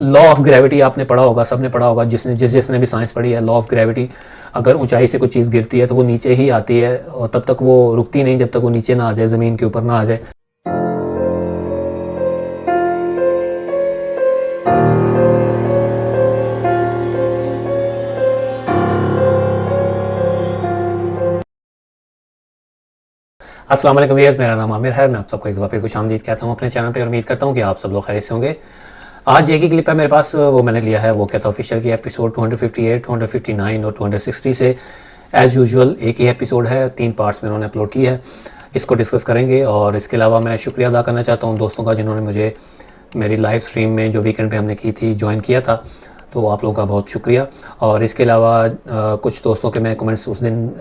Law of gravity आपने पढ़ा होगा, सबने पढ़ा होगा, जिसने भी साइंस पढ़ी है। लॉ ऑफ ग्रेविटी, अगर ऊंचाई से कोई चीज़ गिरती है तो वो नीचे ही आती है और तब तक वो रुकती नहीं जब तक वो नीचे ना आ जाए, ज़मीन के ऊपर ना आ जाए। अस्सलाम वालेकुम व्यूअर्स, मेरा नाम आमिर है। मैं आप सबको एक दफ़ा फिर खुशामदीद कहता हूँ अपने चैनल पे और उम्मीद करता हूँ कि आप सब लोग खैरियत से होंगे। आज एक ही क्लिप है मेरे पास, वो मैंने लिया है वो कहता ऑफिशियल की एपिसोड 258, 259 और 260 से। एज़ यूजुअल एक ही एपिसोड है, 3 पार्ट्स में उन्होंने अपलोड की है। इसको डिस्कस करेंगे और इसके अलावा मैं शुक्रिया अदा करना चाहता हूँ दोस्तों का जिन्होंने मुझे मेरी लाइव स्ट्रीम में जो वीकेंड पे हमने की थी ज्वाइन किया था, तो आप लोगों का बहुत शुक्रिया। और इसके अलावा कुछ दोस्तों के मैं कमेंट्स उस दिन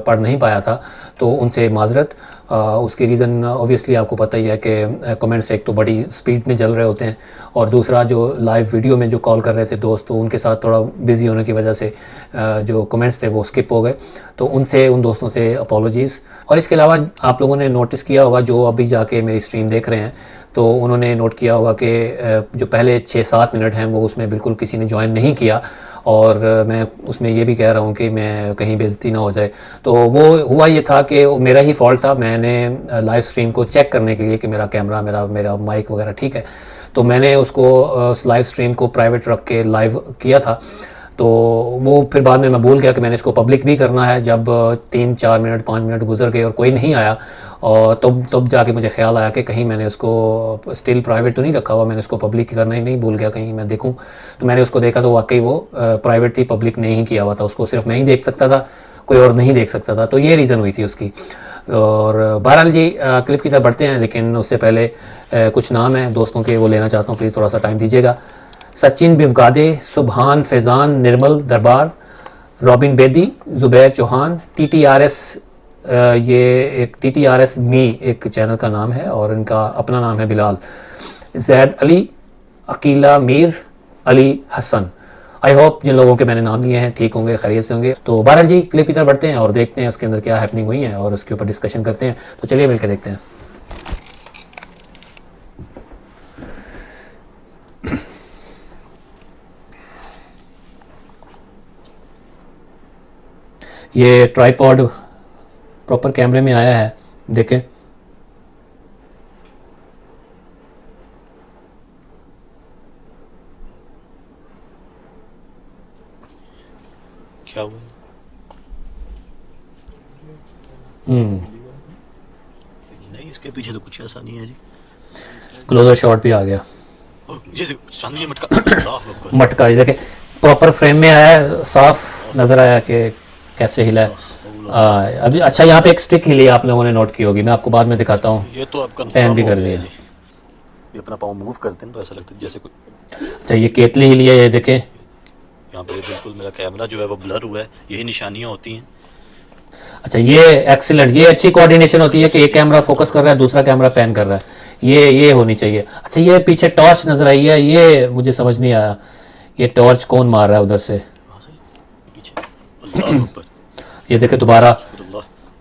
पढ़ नहीं पाया था, तो उनसे माजरत। उसकी रीज़न ऑब्वियसली आपको पता ही है कि कमेंट्स एक तो बड़ी स्पीड में चल रहे होते हैं और दूसरा जो लाइव वीडियो में जो कॉल कर रहे थे दोस्त, तो उनके साथ थोड़ा बिज़ी होने की वजह से जो कमेंट्स थे वो स्किप हो गए, तो उन दोस्तों से अपॉलोजीज़। और इसके अलावा आप लोगों ने नोटिस किया होगा जो अभी जाके मेरी स्ट्रीम देख रहे हैं, तो उन्होंने नोट किया होगा कि जो पहले 6-7 मिनट हैं वो उसमें बिल्कुल किसी ने ज्वाइन नहीं किया और मैं उसमें ये भी कह रहा हूँ कि मैं कहीं बेइज्जती ना हो जाए। तो वो हुआ ये था कि मेरा ही फॉल्ट था। मैंने लाइव स्ट्रीम को चेक करने के लिए कि मेरा कैमरा, मेरा माइक वगैरह ठीक है, तो मैंने उसको लाइव स्ट्रीम को प्राइवेट रख के लाइव किया था। तो वो फिर बाद में मैं भूल गया कि मैंने इसको पब्लिक भी करना है। जब 3-4 मिनट 5 मिनट गुजर गए और कोई नहीं आया, और तब जाके मुझे ख्याल आया कि कहीं मैंने उसको स्टिल प्राइवेट तो नहीं रखा हुआ, मैंने उसको पब्लिक करना ही नहीं भूल गया, कहीं मैं देखूं। तो मैंने उसको देखा तो वाकई वो प्राइवेट थी, पब्लिक नहीं किया हुआ था। उसको सिर्फ मैं ही देख सकता था, कोई और नहीं देख सकता था, तो ये रीज़न हुई थी उसकी। और बहरहाल जी क्लिप की तरफ बढ़ते हैं, लेकिन उससे पहले कुछ नाम है दोस्तों के, वो लेना चाहता हूँ, प्लीज़ थोड़ा सा टाइम दीजिएगा। सचिन बिवगादे, सुबहान फैज़ान, निर्मल दरबार, रॉबिन बेदी, ज़ुबैर चौहान, TTRS, ये एक TTRS मी एक चैनल का नाम है और इनका अपना नाम है बिलाल, जैद अली, अकीला मीर, अली हसन। आई होप जिन लोगों के मैंने नाम लिए हैं ठीक होंगे, खैरियत से होंगे। तो बहरहाल जी क्लिप की तरफ बढ़ते हैं और देखते हैं उसके अंदर क्या हैपनिंग हुई है और उसके ऊपर डिस्कशन करते हैं। तो चलिए मिलकर देखते हैं। ये ट्राइपॉड प्रॉपर कैमरे में आया है, देखें। क्या हुआ? नहीं, इसके पीछे तो कुछ ऐसा नहीं है जी। क्लोजर शॉट भी आ गया। ये देखो चांदी मटका मटका ये देखें, प्रॉपर फ्रेम में आया है, साफ नज़र आया कि कैसे हिला है। अभी अच्छा यहाँ पे एक स्टिक हिली आप लोगों ने नोट की होगी, मैं आपको बाद में दिखाता हूँ। ये तो आपका पैन भी कर दिया। ये अपना पाँव मूव करते हैं तो ऐसा लगता है जैसे कोई। अच्छा ये केतली हिली है, ये देखें। यहाँ पे बिल्कुल मेरा कैमरा जो है वो ब्लर हुआ है, यही निशानियाँ होती हैं। अच्छा ये एक्सीलेंट, ये अच्छी कोऑर्डिनेशन होती है कि एक कैमरा फोकस कर रहा है, दूसरा कैमरा पैन कर रहा है, ये होनी चाहिए। अच्छा ये पीछे टॉर्च नज़र आई है, ये मुझे समझ नहीं आया, ये टॉर्च कौन मार रहा है उधर से? ये देखे दोबारा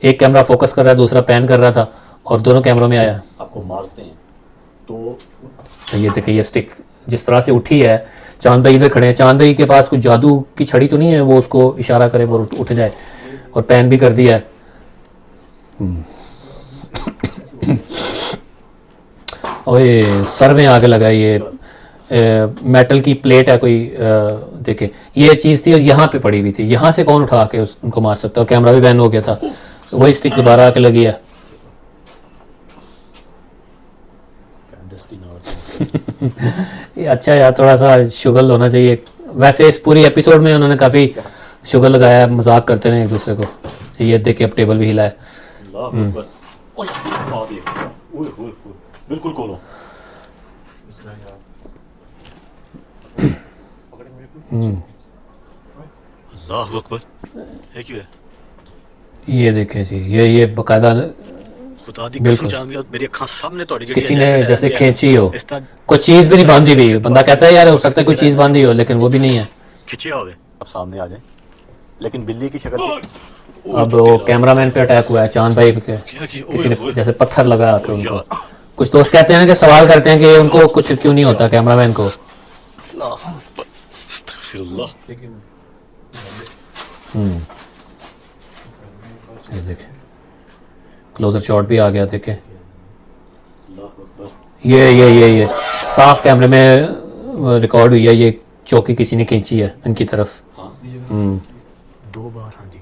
एक कैमरा फोकस कर रहा है, दूसरा पैन कर रहा था और दोनों कैमरों में आया। आपको मारते हैं तो ये देखे, ये स्टिक जिस तरह से उठी है, चांद भाई इधर खड़े हैं, चांद भाई के पास कुछ जादू की छड़ी तो नहीं है वो उसको इशारा करे वो उठ जाए, और पैन भी कर दिया है। ओए सर में आगे लगा, ये मेटल की प्लेट है कोई, देखे ये चीज़ थी और यहाँ पे पड़ी हुई थी, यहाँ से कौन उठा के उनको मार सकता है? और कैमरा भी बैन हो गया था, वही स्टिक दोबारा आके लगी है। ये अच्छा यार, थोड़ा सा शुगर होना चाहिए। वैसे इस पूरी एपिसोड में उन्होंने काफ़ी शुगर लगाया, मजाक करते रहे एक दूसरे को। ये देखिए अब टेबल भी हिला है। बिल्कुल खोलो। अल्लाह अकबर, है क्यों है? ये देखे जी, ये बकायदा खुदा दी कसम जान गया, मेरी आंखों सामने तोड़ी किसी ने जैसे खींची हो, कोई चीज़ भी नहीं बांधी हुई। बंदा कहता है यार हो सकता है कोई चीज़ बांधी हो, लेकिन वो भी नहीं है। खिंचिया हो गए, अब सामने आ जाए, लेकिन बिल्ली की शक्ल। अब वो कैमरामैन पे अटैक हुआ है, चांद भाई पे किसी ने जैसे पत्थर लगा के उनको। कुछ दोस्त कहते हैं कि सवाल करते हैं कि उनको कुछ क्यों नहीं होता कैमरामैन को। अस्तगफिरुल्लाह। ये देखें, क्लोजर शॉट भी आ गया, देखें ये साफ कैमरे में रिकॉर्ड हुई है, ये चौकी किसी ने खींची है इनकी तरफ। दो बार, हाँ जी,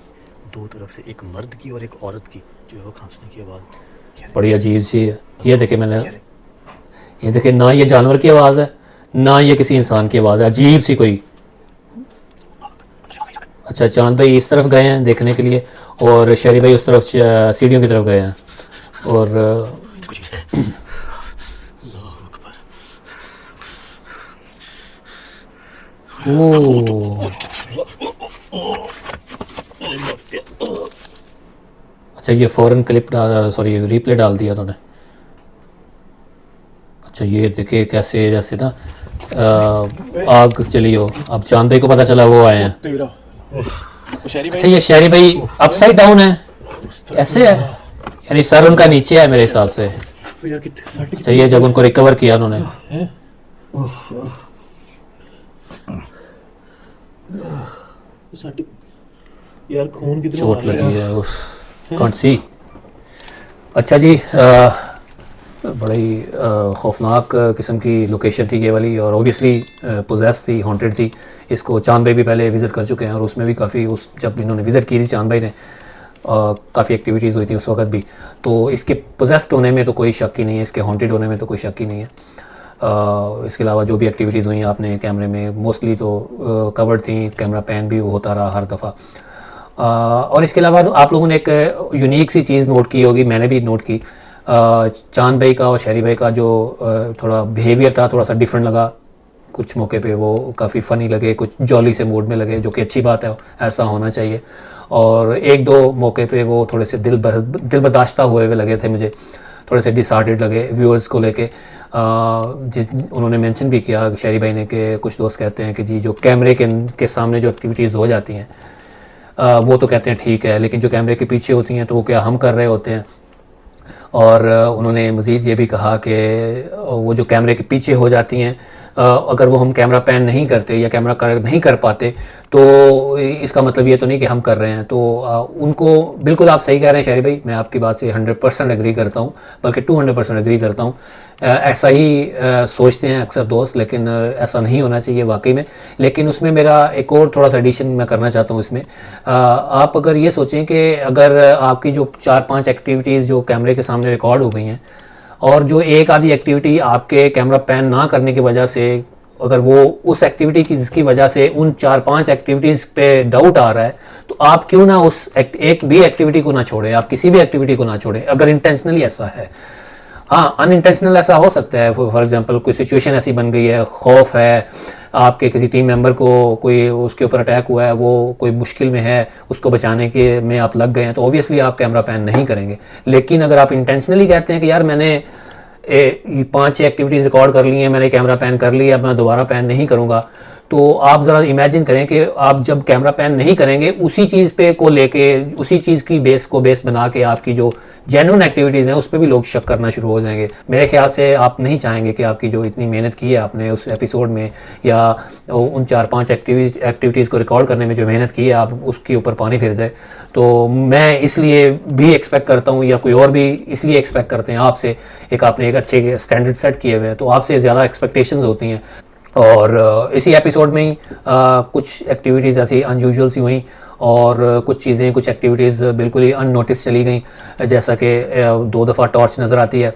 दो तरफ से, एक मर्द की और एक औरत की, जो है वो खांसने की आवाज़। बड़ी अजीब सी है। ये देखे मैंने, ये देखे, ना ये जानवर की आवाज़ है ना ये किसी इंसान की आवाज़ है, अजीब सी कोई। अच्छा, चांद भाई इस तरफ गए हैं देखने के लिए और शहरी भाई उस तरफ सीढ़ियों की तरफ गए हैं। और अच्छा, ये फ़ौरन क्लिप सॉरी रिप्ले डाल दिया उन्होंने। अच्छा, ये देखे कैसे जैसे ना आग चली हो। अब चांद भाई को पता चला, वो आए हैं। अच्छा, ये शहरी भाई अपसाइड डाउन है, ऐसे है, यानी सर उनका नीचे है मेरे हिसाब से। अच्छा, ये जब उनको रिकवर किया उन्होंने, यार खून कितना चोट लगी है, कांट सी। अच्छा जी, बड़ी खौफनाक किस्म की लोकेशन थी ये वाली, और ऑब्वियसली पोजेस थी, हॉन्टेड थी। इसको चांद भाई भी पहले विज़िट कर चुके हैं और उसमें भी काफ़ी, उस जब इन्होंने विज़िट की थी चांद भाई ने, काफ़ी एक्टिविटीज़ हुई थी उस वक्त भी। तो इसके पोजेस्ड होने में तो कोई शक ही नहीं है, इसके हॉन्टेड होने में तो कोई शक ही नहीं है। इसके अलावा जो भी एक्टिविटीज़ हुई आपने कैमरे में मोस्टली तो कवर्ड थी, कैमरा पैन भी होता रहा हर दफ़ा। और इसके अलावा आप लोगों ने एक यूनिक सी चीज़ नोट की होगी, मैंने भी नोट की, चांद भाई का और शहरी भाई का जो थोड़ा बिहेवियर था, थोड़ा सा डिफरेंट लगा। कुछ मौके पे वो काफ़ी फ़नी लगे, कुछ जॉली से मूड में लगे, जो कि अच्छी बात है, ऐसा होना चाहिए। और एक दो मौके पे वो थोड़े से दिल बर्दाश्ता हुए लगे थे मुझे, थोड़े से डिसहार्टेड लगे व्यूअर्स को लेके। उन्होंने मेंशन भी किया शहरी भाई ने कि कुछ दोस्त कहते हैं कि जी जो कैमरे के सामने जो एक्टिविटीज़ हो जाती हैं वो तो कहते हैं ठीक है, लेकिन जो कैमरे के पीछे होती हैं तो वो क्या हम कर रहे होते हैं। और उन्होंने मज़ीद ये भी कहा कि वो जो कैमरे के पीछे हो जाती हैं, अगर वो हम कैमरा पैन नहीं करते या कैमरा नहीं कर पाते तो इसका मतलब ये तो नहीं कि हम कर रहे हैं। तो उनको बिल्कुल आप सही कह रहे हैं शहरी भाई, मैं आपकी बात से 100% एग्री करता हूँ, बल्कि 200% एग्री करता हूँ। ऐसा ही सोचते हैं अक्सर दोस्त, लेकिन ऐसा नहीं होना चाहिए वाकई में। लेकिन उसमें मेरा एक और थोड़ा सा एडिशन मैं करना चाहता हूँ इसमें। आप अगर ये सोचें कि अगर आपकी जो 4-5 एक्टिविटीज़ जो कैमरे के सामने रिकॉर्ड हो गई हैं और जो एक आधी एक्टिविटी आपके कैमरा पैन ना करने की वजह से, अगर वो उस एक्टिविटी की जिसकी वजह से उन 4-5 एक्टिविटीज़ पे डाउट आ रहा है, तो आप क्यों ना उस एक भी एक्टिविटी को ना छोड़ें, आप किसी भी एक्टिविटी को ना छोड़ें अगर इंटेंशनली ऐसा है। हाँ, अनइंटेंशनल ऐसा हो सकता है, फॉर एग्जांपल कोई सिचुएशन ऐसी बन गई है, खौफ है, आपके किसी टीम मेंबर को कोई उसके ऊपर अटैक हुआ है, वो कोई मुश्किल में है, उसको बचाने के में आप लग गए हैं, तो ऑब्वियसली आप कैमरा पैन नहीं करेंगे। लेकिन अगर आप इंटेंशनली कहते हैं कि यार मैंने 5-6 एक्टिविटीज़ रिकॉर्ड कर ली हैं, मैंने कैमरा पैन कर लिया, अब मैं दोबारा पैन नहीं करूँगा, तो आप ज़रा इमेजिन करें कि आप जब कैमरा पैन नहीं करेंगे, उसी चीज़ पे को लेके, उसी चीज़ की बेस बना के आपकी जो जेन्युइन एक्टिविटीज़ हैं उस पर भी लोग शक करना शुरू हो जाएंगे। मेरे ख्याल से आप नहीं चाहेंगे कि आपकी जो इतनी मेहनत की है आपने उस एपिसोड में, या उन 4-5 एक्टिविटीज़ को रिकॉर्ड करने में जो मेहनत की है, आप उसके ऊपर पानी फिर जाए। तो मैं इसलिए भी एक्सपेक्ट करता हूँ, या कोई और भी इसलिए एक्सपेक्ट करते हैं आपसे, आपने एक अच्छे स्टैंडर्ड सेट किए हुए हैं, तो आपसे ज़्यादा एक्सपेक्टेशंस होती हैं। और इसी एपिसोड में ही कुछ एक्टिविटीज़ ऐसी अनयूजुअल सी हुई, और कुछ चीज़ें, कुछ एक्टिविटीज़ बिल्कुल ही अननोटिस चली गई, जैसा कि 2 दफ़ा टॉर्च नज़र आती है,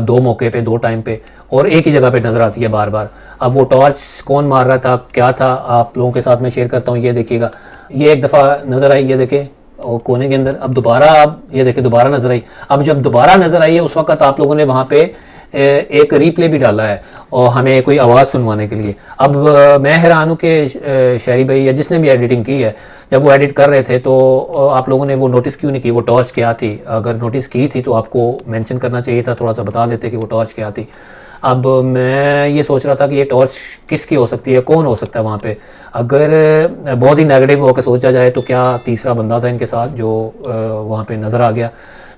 2 मौके पे, 2 टाइम पे, और एक ही जगह पे नज़र आती है बार बार। अब वो टॉर्च कौन मार रहा था, क्या था, आप लोगों के साथ मैं शेयर करता हूँ। ये देखिएगा, ये एक दफ़ा नज़र आई, ये देखें और कोने के अंदर, अब दोबारा, अब ये देखें दोबारा नज़र आई। अब जब दोबारा नज़र आई है उस वक्त आप लोगों ने वहाँ पे एक रीप्ले भी डाला है और हमें कोई आवाज़ सुनवाने के लिए। अब मैं हैरान हूँ कि शहरी भाई या जिसने भी एडिटिंग की है, जब वो एडिट कर रहे थे तो आप लोगों ने वो नोटिस क्यों नहीं की, वो टॉर्च क्या थी? अगर नोटिस की थी तो आपको मेंशन करना चाहिए था, थोड़ा सा बता देते कि वो टॉर्च क्या थी। अब मैं ये सोच रहा था कि ये टॉर्च किसकी हो सकती है, कौन हो सकता है वहाँ पे। अगर बहुत ही नेगेटिव होकर सोचा जाए तो क्या तीसरा बंदा था इनके साथ जो वहाँ पे नज़र आ गया,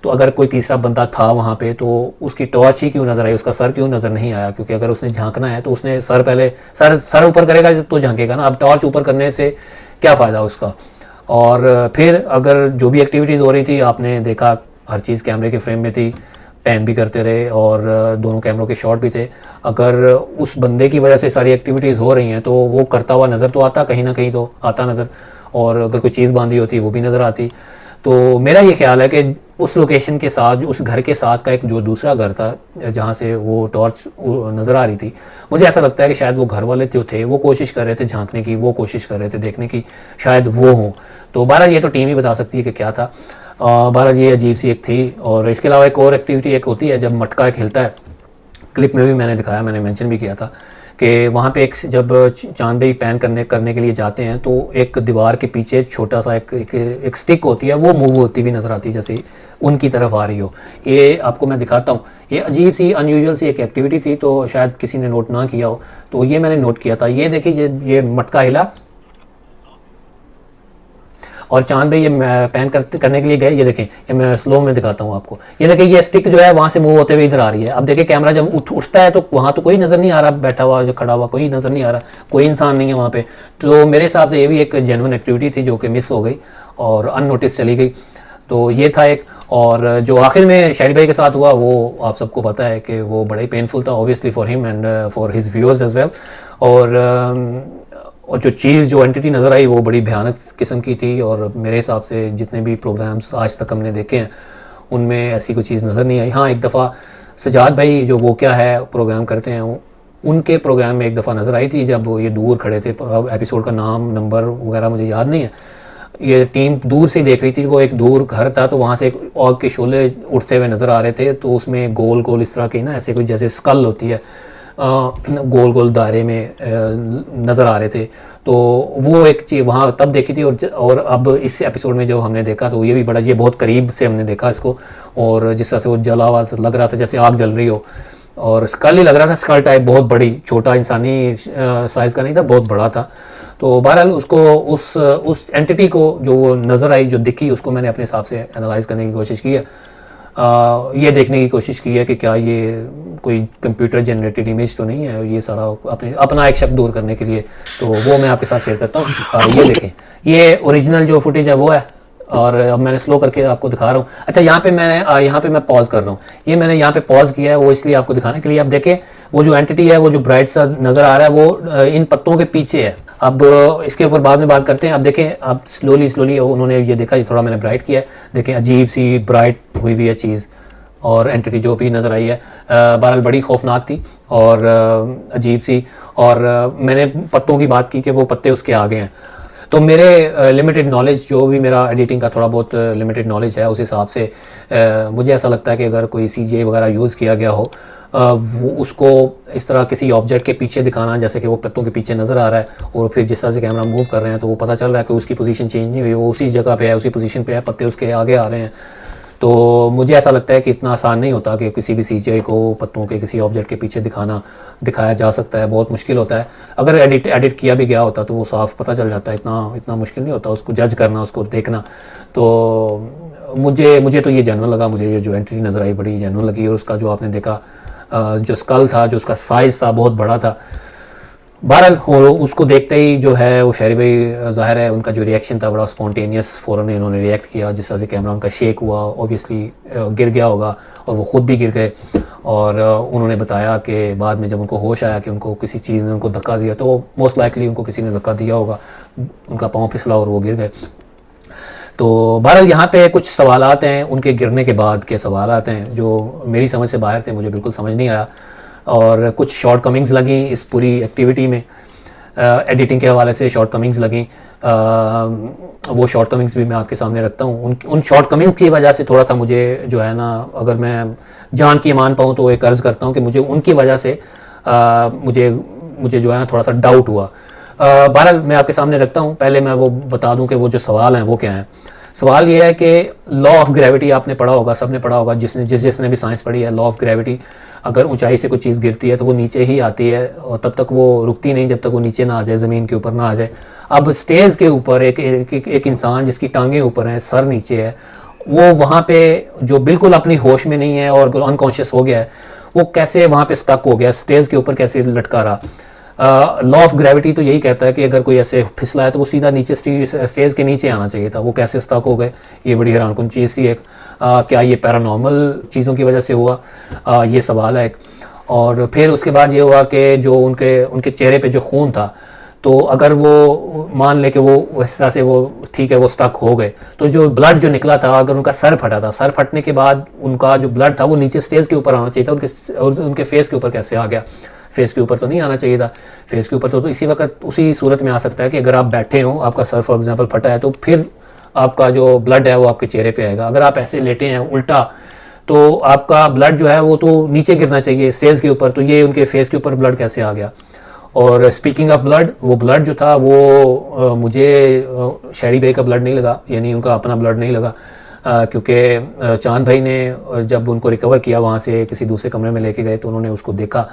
तो तो अगर कोई तीसरा बंदा था वहाँ पे तो उसकी टॉर्च ही क्यों नज़र आई, उसका सर क्यों नज़र नहीं आया? क्योंकि अगर उसने झांकना है तो उसने सर पहले सर ऊपर करेगा तो झांकेगा ना। अब टॉर्च ऊपर करने से क्या फ़ायदा उसका? और फिर अगर जो भी एक्टिविटीज़ हो रही थी आपने देखा हर चीज़ कैमरे के फ्रेम में थी, पैन भी करते रहे और दोनों कैमरों के शॉट भी थे। अगर उस बंदे की वजह से सारी एक्टिविटीज़ हो रही हैं तो वो करता हुआ नज़र तो आता, कहीं ना कहीं तो आता नज़र, और अगर कोई चीज़ बांधी होती वो भी नज़र आती। तो मेरा ये ख्याल है कि उस लोकेशन के साथ, उस घर के साथ का एक जो दूसरा घर था जहाँ से वो टॉर्च नज़र आ रही थी, मुझे ऐसा लगता है कि शायद वो घर वाले जो थे वो कोशिश कर रहे थे झांकने की, वो कोशिश कर रहे थे देखने की, शायद वो हों। तो बहरहाल ये तो टीम ही बता सकती है कि क्या था। बहरहाल ये अजीब सी एक थी। और इसके अलावा एक और एक्टिविटी एक होती है जब मटका एक हिलता है, क्लिप में भी मैंने दिखाया, मैंने मेंशन भी किया था कि वहाँ पे एक जब चांद भाई पैन करने के लिए जाते हैं तो एक दीवार के पीछे छोटा सा एक स्टिक होती है, वो मूव होती हुई नज़र आती है जैसे उनकी तरफ आ रही हो। ये आपको मैं दिखाता हूँ, ये अजीब सी अनयूजुअल सी एक एक्टिविटी थी, तो शायद किसी ने नोट ना किया हो, तो ये मैंने नोट किया था। ये देखिए ये मटका हिला और चांद भाई ये पैन करने के लिए गए। ये देखें, ये मैं स्लो में दिखाता हूँ आपको। ये देखें ये स्टिक जो है वहाँ से मूव होते हुए इधर आ रही है। अब देखिए कैमरा जब उठता है तो वहाँ तो कोई नज़र नहीं आ रहा, बैठा हुआ जो खड़ा हुआ कोई नज़र नहीं आ रहा, कोई इंसान नहीं है वहाँ पे। तो मेरे हिसाब से ये भी एक जेन्युइन एक्टिविटी थी जो कि मिस हो गई और अननोटिस चली गई। तो ये था एक। और जो आखिर में शाहिद भाई के साथ हुआ वो आप सबको पता है कि वो बड़ा ही पेनफुल था, obviously for him and for his viewers as well. और जो चीज़ जो एंटिटी नज़र आई वो बड़ी भयानक किस्म की थी, और मेरे हिसाब से जितने भी प्रोग्राम्स आज तक हमने देखे हैं उनमें ऐसी कोई चीज़ नज़र नहीं आई। हाँ, एक दफ़ा सजाद भाई जो वो क्या है प्रोग्राम करते हैं, उनके प्रोग्राम में एक दफ़ा नज़र आई थी जब ये दूर खड़े थे। एपिसोड का नाम नंबर वगैरह मुझे याद नहीं है। ये टीम दूर से देख रही थी, वो एक दूर घर था तो वहाँ से एक आग के शोले उठते हुए नज़र आ रहे थे। तो उसमें गोल गोल इस तरह की ना ऐसे कोई जैसे स्कल होती है, गोल गोल दायरे में नज़र आ रहे थे। तो वो एक चीज़ वहाँ तब देखी थी। और अब इस एपिसोड में जो हमने देखा तो ये भी बड़ा, ये बहुत करीब से हमने देखा इसको, और जिस तरह से वो जला हुआ लग रहा था जैसे आग जल रही हो, और स्कल ही लग रहा था, स्कल टाइप बहुत बड़ी, छोटा इंसानी साइज़ का नहीं था, बहुत बड़ा था। तो बहरहाल उसको उस एंटिटी को जो वो नज़र आई, जो दिखी, उसको मैंने अपने हिसाब से एनालाइज करने की कोशिश की है। ये देखने की कोशिश की है कि क्या ये कोई कंप्यूटर जनरेटेड इमेज तो नहीं है, ये सारा अपना एक शक दूर करने के लिए। तो वो मैं आपके साथ शेयर करता हूँ। ये देखें, ये ओरिजिनल जो फुटेज है वो है, और अब मैंने स्लो करके आपको दिखा रहा हूँ। अच्छा, यहाँ पे मैं पॉज कर रहा हूँ, ये मैंने यहाँ पे पॉज किया है वो इसलिए आपको दिखाने के लिए। अब देखें वो जो एंटिटी है, वो जो ब्राइट सा नज़र आ रहा है वो इन पत्तों के पीछे है। अब इसके ऊपर बाद में बात करते हैं। अब देखें, अब स्लोली उन्होंने ये देखा, ये थोड़ा मैंने ब्राइट किया है, देखें अजीब सी ब्राइट हुई हुई है चीज़, और एंटिटी जो भी नज़र आई है बहरहाल बड़ी खौफनाक थी और अजीब सी। और मैंने पत्तों की बात की कि वो पत्ते उसके आगे हैं। तो मेरे लिमिटेड नॉलेज, जो भी मेरा एडिटिंग का थोड़ा बहुत लिमिटेड नॉलेज है, उस हिसाब से मुझे ऐसा लगता है कि अगर कोई CGI वगैरह यूज़ किया गया हो, वो उसको इस तरह किसी ऑब्जेक्ट के पीछे दिखाना, जैसे कि वो पत्तों के पीछे नज़र आ रहा है, और फिर जिस तरह से कैमरा मूव कर रहे हैं तो वो पता चल रहा है कि उसकी पोजीशन चेंज नहीं हुई, वो उसी जगह पे है, उसी पोजीशन पे है, पत्ते उसके आगे आ रहे हैं। तो मुझे ऐसा लगता है कि इतना आसान नहीं होता कि किसी भी CGI को पत्तों के किसी ऑब्जेक्ट के पीछे दिखाया जा सकता है, बहुत मुश्किल होता है। अगर एडिट किया भी गया होता तो वो साफ पता चल जाता है, इतना मुश्किल नहीं होता उसको जज करना, उसको देखना। तो मुझे तो ये जेन्युइन लगा, मुझे ये जो एंटिटी नज़र आई बड़ी जेन्युइन लगी। और उसका जो आपने देखा जो स्कल था, जो उसका साइज़ था, बहुत बड़ा था। बहरहाल उसको देखते ही जो है वो शहरी भाई ज़ाहिर है उनका जो रिएक्शन था बड़ा स्पॉन्टेनियस, फ़ौरन इन्होंने रिएक्ट किया। जिस तरह से कैमरा उनका शेक हुआ, ऑब्वियसली गिर गया होगा, और वो ख़ुद भी गिर गए। और उन्होंने बताया कि बाद में जब उनको होश आया कि उनको किसी चीज़ ने उनको धक्का दिया, तो मोस्ट लाइकली उनको किसी ने धक्का दिया होगा, उनका पाँव फिसला और वो गिर गए। तो बहरहाल यहाँ पे कुछ सवालात हैं, उनके गिरने के बाद के सवालात हैं जो मेरी समझ से बाहर थे, मुझे बिल्कुल समझ नहीं आया। और कुछ शॉर्ट कमिंग्स लगी इस पूरी एक्टिविटी में, एडिटिंग के हवाले से शॉर्ट कमिंग्स लगी। वो शॉर्ट कमिंग्स भी मैं आपके सामने रखता हूँ। उन शॉर्ट कमिंग्स की वजह से थोड़ा सा मुझे जो है ना, अगर मैं जान की मान पाऊँ तो एक अर्ज़ करता हूँ कि मुझे उनकी वजह से मुझे जो है ना थोड़ा सा डाउट हुआ। बहरहाल मैं आपके सामने रखता हूँ। पहले मैं वो बता दूँ कि वो जो सवाल हैं वो क्या हैं। सवाल ये है कि लॉ ऑफ ग्रेविटी आपने पढ़ा होगा, सबने पढ़ा होगा, जिसने भी साइंस पढ़ी है। लॉ ऑफ ग्रेविटी, अगर ऊंचाई से कोई चीज़ गिरती है तो वो नीचे ही आती है, और तब तक वो रुकती नहीं जब तक वो नीचे ना आ जाए, ज़मीन के ऊपर ना आ जाए। अब स्टेज के ऊपर एक इंसान जिसकी टांगें ऊपर हैं, सर नीचे है, वो वहाँ पे जो बिल्कुल अपनी होश में नहीं है और अनकॉन्शियस हो गया है, वो कैसे वहाँ पे स्टक हो गया, स्टेज के ऊपर कैसे लटका रहा। लॉ ऑफ ग्रेविटी तो यही कहता है कि अगर कोई ऐसे फिसला है तो वो सीधा नीचे स्टेज के नीचे आना चाहिए था, वो कैसे स्टक हो गए, ये बड़ी हैरानकुन चीज़ थी एक। क्या ये पैरानॉर्मल चीज़ों की वजह से हुआ, ये सवाल है एक। और फिर उसके बाद ये हुआ कि जो उनके चेहरे पे जो खून था, तो अगर वो मान ले कि वो इस तरह से वो ठीक है वो स्टक हो गए, तो जो ब्लड जो निकला था, अगर उनका सर फटा था, सर फटने के बाद उनका जो ब्लड था वो नीचे स्टेज के ऊपर आना चाहिए था, उनके फेस के ऊपर कैसे आ गया? फेस के ऊपर तो नहीं आना चाहिए था। फेस के ऊपर तो इसी वक्त उसी सूरत में आ सकता है कि अगर आप बैठे हो, आपका सर फॉर एग्जांपल फटा है, तो फिर आपका जो ब्लड है वो आपके चेहरे पे आएगा। अगर आप ऐसे लेटे हैं उल्टा, तो आपका ब्लड जो है वो तो नीचे गिरना चाहिए स्टेज के ऊपर, तो ये उनके फेस के ऊपर ब्लड कैसे आ गया? और स्पीकिंग ऑफ ब्लड, वो ब्लड जो था वो मुझे शहरी भाई का ब्लड नहीं लगा, यानी उनका अपना ब्लड नहीं लगा, क्योंकि चांद भाई ने जब उनको रिकवर किया वहाँ से किसी दूसरे कमरे में लेके गए, तो उन्होंने उसको देखा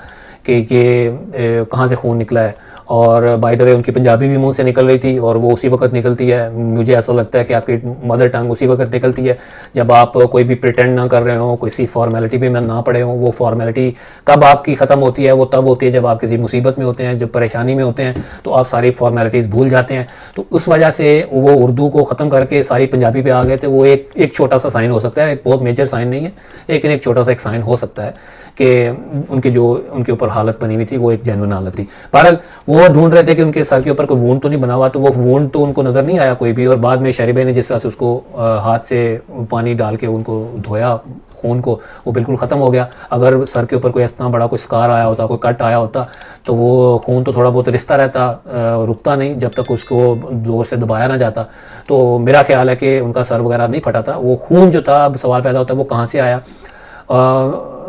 कि ये कहाँ से खून निकला है। और बाय द वे उनकी पंजाबी भी मुंह से निकल रही थी, और वो उसी वक्त निकलती है। मुझे ऐसा लगता है कि आपकी मदर टंग उसी वक्त निकलती है जब आप कोई भी प्रिटेंड ना कर रहे हो, किसी फॉर्मेलिटी भी ना पड़े हो। वो फॉर्मेलिटी कब आपकी ख़त्म होती है? वो तब होती है जब आप किसी मुसीबत में होते हैं, जब परेशानी में होते हैं, तो आप सारी फॉर्मेलिटीज़ भूल जाते हैं। तो उस वजह से वो उर्दू को ख़त्म करके सारी पंजाबी पे आ गए थे। वो एक छोटा सा साइन हो सकता है, एक बहुत मेजर साइन नहीं है, लेकिन एक छोटा सा एक साइन हो सकता है कि उनके ऊपर हालत बनी हुई थी वो एक जेन्युइन हालत थी। बहरहाल वो ढूंढ रहे थे कि उनके सर के ऊपर कोई वूंड तो नहीं बना हुआ, तो वो वूंड तो उनको नज़र नहीं आया कोई भी। और बाद में शहरी भाई ने जिस तरह से उसको हाथ से पानी डाल के उनको धोया खून को, वो बिल्कुल ख़त्म हो गया। अगर सर के ऊपर कोई इतना बड़ा कोई स्कार आया होता, कोई कट आया होता, तो वो खून तो थोड़ा बहुत रिश्ता रहता, रुकता नहीं जब तक उसको ज़ोर से दबाया ना जाता। तो मेरा ख्याल है कि उनका सर वगैरह नहीं फटा था। वो खून जो था, अब सवाल पैदा होता है वो कहाँ से आया।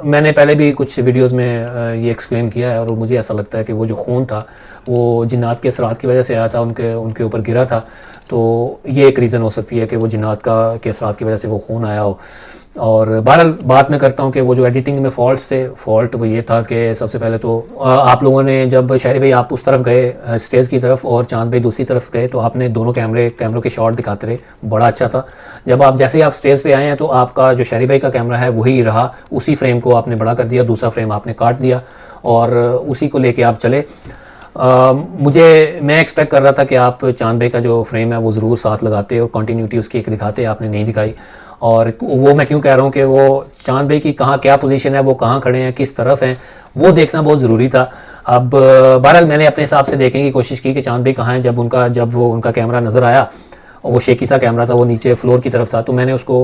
मैंने पहले भी कुछ वीडियोस में ये एक्सप्लेन किया है, और मुझे ऐसा लगता है कि वो जो खून था वो जिन्नात के असरात की वजह से आया था, उनके ऊपर गिरा था। तो ये एक रीज़न हो सकती है कि वो जिन्नात के असरात की वजह से वो खून आया हो। और बहरहाल बात मैं करता हूँ कि वो जो एडिटिंग में फॉल्ट वो ये था कि सबसे पहले तो आप लोगों ने, जब शहरी भाई आप उस तरफ गए स्टेज की तरफ और चांद भाई दूसरी तरफ गए, तो आपने दोनों कैमरों के शॉट दिखाते रहे, बड़ा अच्छा था। जब आप जैसे ही आप स्टेज पे आए हैं, तो आपका जो शहरी भाई का कैमरा है वही रहा, उसी फ्रेम को आपने बड़ा कर दिया, दूसरा फ्रेम आपने काट दिया और उसी को लेके आप चले। मैं एक्सपेक्ट कर रहा था कि आप चांद भाई का जो फ्रेम है वो ज़रूर साथ लगाते और कंटिन्यूटी उसकी एक दिखाते, आपने नहीं दिखाई। और वो मैं क्यों कह रहा हूँ कि वो चांद भाई की कहाँ क्या पोजीशन है, वो कहाँ खड़े हैं, किस तरफ हैं, वो देखना बहुत ज़रूरी था। अब बहरहाल मैंने अपने हिसाब से देखने की कोशिश की कि चांद भाई कहाँ हैं। जब वो उनका कैमरा नज़र आया, वो शेकी सा कैमरा था, वो नीचे फ्लोर की तरफ था, तो मैंने उसको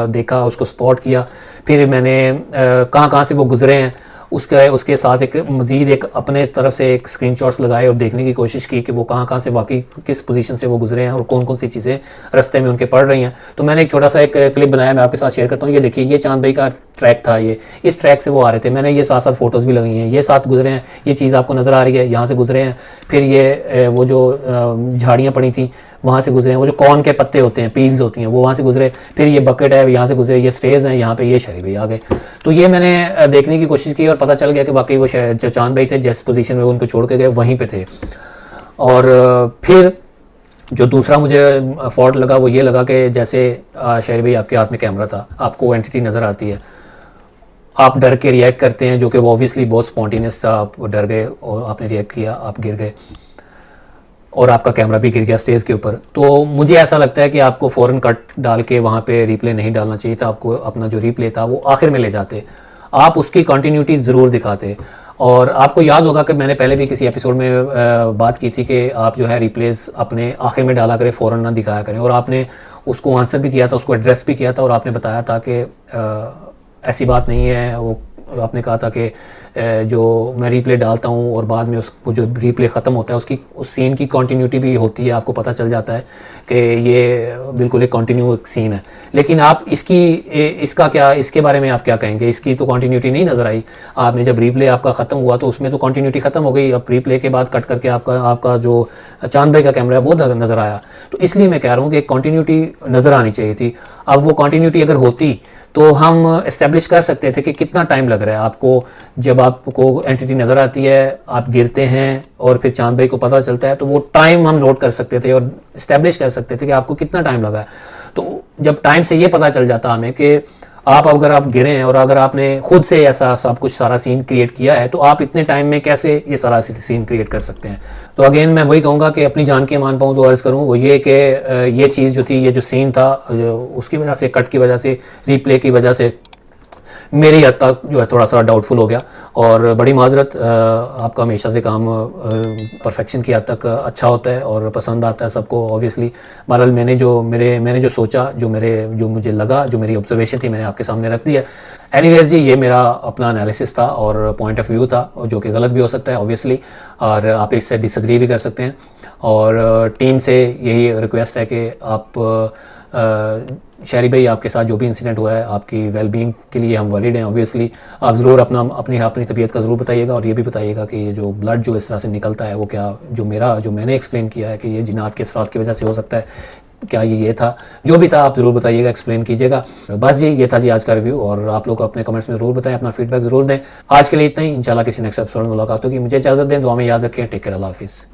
देखा, उसको स्पॉट किया। फिर मैंने कहाँ से वो गुजरे हैं उसके साथ एक मज़ीद एक अपने तरफ से एक स्क्रीनशॉट्स लगाए और देखने की कोशिश की कि वो कहाँ से वाकई किस पोजीशन से वो गुजरे हैं और कौन कौन सी चीज़ें रास्ते में उनके पड़ रही हैं। तो मैंने एक छोटा सा एक क्लिप बनाया, मैं आपके साथ शेयर करता हूँ। ये देखिए, ये चांद भाई का ट्रैक था, ये इस ट्रैक से वो आ रहे थे। मैंने ये साथ साथ फ़ोटोज़ भी लगाई हैं, ये साथ गुजरे हैं, ये चीज़ आपको नज़र आ रही है, यहाँ से गुजरे हैं। फिर ये वो जो झाड़ियाँ पड़ी थी वहाँ से गुजरे हैं, वो जो कॉर्न के पत्ते होते हैं, पील्स होती हैं, वो वहाँ से गुजरे। फिर ये बकेट है, यहाँ से गुजरे, ये स्टेज हैं, यहाँ पे ये शहरी भाई आ गए। तो ये मैंने देखने की कोशिश की और पता चल गया कि वाकई वो जो चांद भाई थे जिस पोजीशन में वो उनको छोड़ के गए वहीं पे थे। और फिर जो दूसरा मुझे फॉल्ट लगा वो ये लगा कि जैसे शहरी भाई आपके हाथ में कैमरा था, आपको वो एंटिटी नज़र आती है, आप डर के रिएक्ट करते हैं, जो कि वो ऑब्वियसली बहुत स्पॉन्टेनियस था। आप डर गए और आपने रिएक्ट किया, आप गिर गए और आपका कैमरा भी गिर गया स्टेज के ऊपर। तो मुझे ऐसा लगता है कि आपको फ़ौरन कट डाल के वहाँ पे रिप्ले नहीं डालना चाहिए था। आपको अपना जो रिप्ले था वो आखिर में ले जाते, आप उसकी कंटिन्यूटी ज़रूर दिखाते। और आपको याद होगा कि मैंने पहले भी किसी एपिसोड में बात की थी कि आप जो है रिप्लेस अपने आखिर में डाला करें, फ़ौरन ना दिखाया करें। और आपने उसको आंसर भी किया था, उसको एड्रेस भी किया था, और आपने बताया था कि ऐसी बात नहीं है। वो आपने कहा था कि जो मैं रिप्ले डालता हूँ और बाद में उसको जो रिप्ले ख़त्म होता है उस सीन की कंटिन्यूटी भी होती है, आपको पता चल जाता है कि ये बिल्कुल एक कंटिन्यू सीन है। लेकिन आप इसके बारे में आप क्या कहेंगे? इसकी तो कंटिन्यूटी नहीं नज़र आई। आपने जब रिप्ले आपका ख़त्म हुआ तो उसमें तो कंटिन्यूटी ख़त्म हो गई। अब रिप्ले के बाद कट करके आपका जो चांद भाई का कैमरा है वो नज़र आया। तो इसलिए मैं कह रहा हूँ कि कंटिन्यूटी नज़र आनी चाहिए थी। अब वो कंटिन्यूटी अगर होती तो हम इस्टेब्लिश कर सकते थे कि कितना टाइम लग रहा है आपको। जब आपको एंटिटी नज़र आती है, आप गिरते हैं और फिर चांद भाई को पता चलता है, तो वो टाइम हम नोट कर सकते थे और इस्टेब्लिश कर सकते थे कि आपको कितना टाइम लगा है। तो जब टाइम से ये पता चल जाता हमें कि आप अगर आप गिरे हैं और अगर आपने खुद से ऐसा सब कुछ सारा सीन क्रिएट किया है तो आप इतने टाइम में कैसे ये सारा सीन क्रिएट कर सकते हैं। तो अगेन मैं वही कहूँगा कि अपनी जान के मान पाऊँ तो अर्ज़ करूँ वो ये कि ये चीज़ जो थी, ये जो सीन था, उसकी वजह से, कट की वजह से, रीप्ले की वजह से मेरी हद तक जो है थोड़ा सा डाउटफुल हो गया। और बड़ी माजरत, आपका हमेशा से काम परफेक्शन की हद तक अच्छा होता है और पसंद आता है सबको ऑब्वियसली। बहरहाल मैंने जो सोचा, जो मुझे लगा, जो मेरी ऑब्जर्वेशन थी, मैंने आपके सामने रख दिया। एनीवेज जी, ये मेरा अपना एनालिसिस था और पॉइंट ऑफ व्यू था, जो कि गलत भी हो सकता है ऑब्वियसली, और आप इससे डिसएग्री भी कर सकते हैं। और टीम से यही रिक्वेस्ट है कि आप शहरी भाई, आपके साथ जो भी इंसिडेंट हुआ है, आपकी वेलबींग के लिए हम वरीड हैं ऑब्वियसली। आप ज़रूर अपनी तबीयत का ज़रूर बताइएगा और ये भी बताइएगा कि ये जो ब्लड जो इस तरह से निकलता है वो क्या, जो मैंने एक्सप्लेन किया है कि ये जिन्नात के असरात की वजह से हो सकता है, क्या ये था, जो भी था आप ज़रूर बताइएगा, एक्सप्लेन कीजिएगा। बस जी, ये था जी आज का रिव्यू, और आप लोग अपने कमेंट्स में ज़रूर बताएं, अपना फीडबैक ज़रूर दें। आज के लिए इतना ही, इंशाल्लाह किसी नेक्स्ट एपिसोड में मुलाकात होगी। मुझे इजाज़त दें, दुआ में याद रखें। टेक केयर, अल्लाह हाफिज़।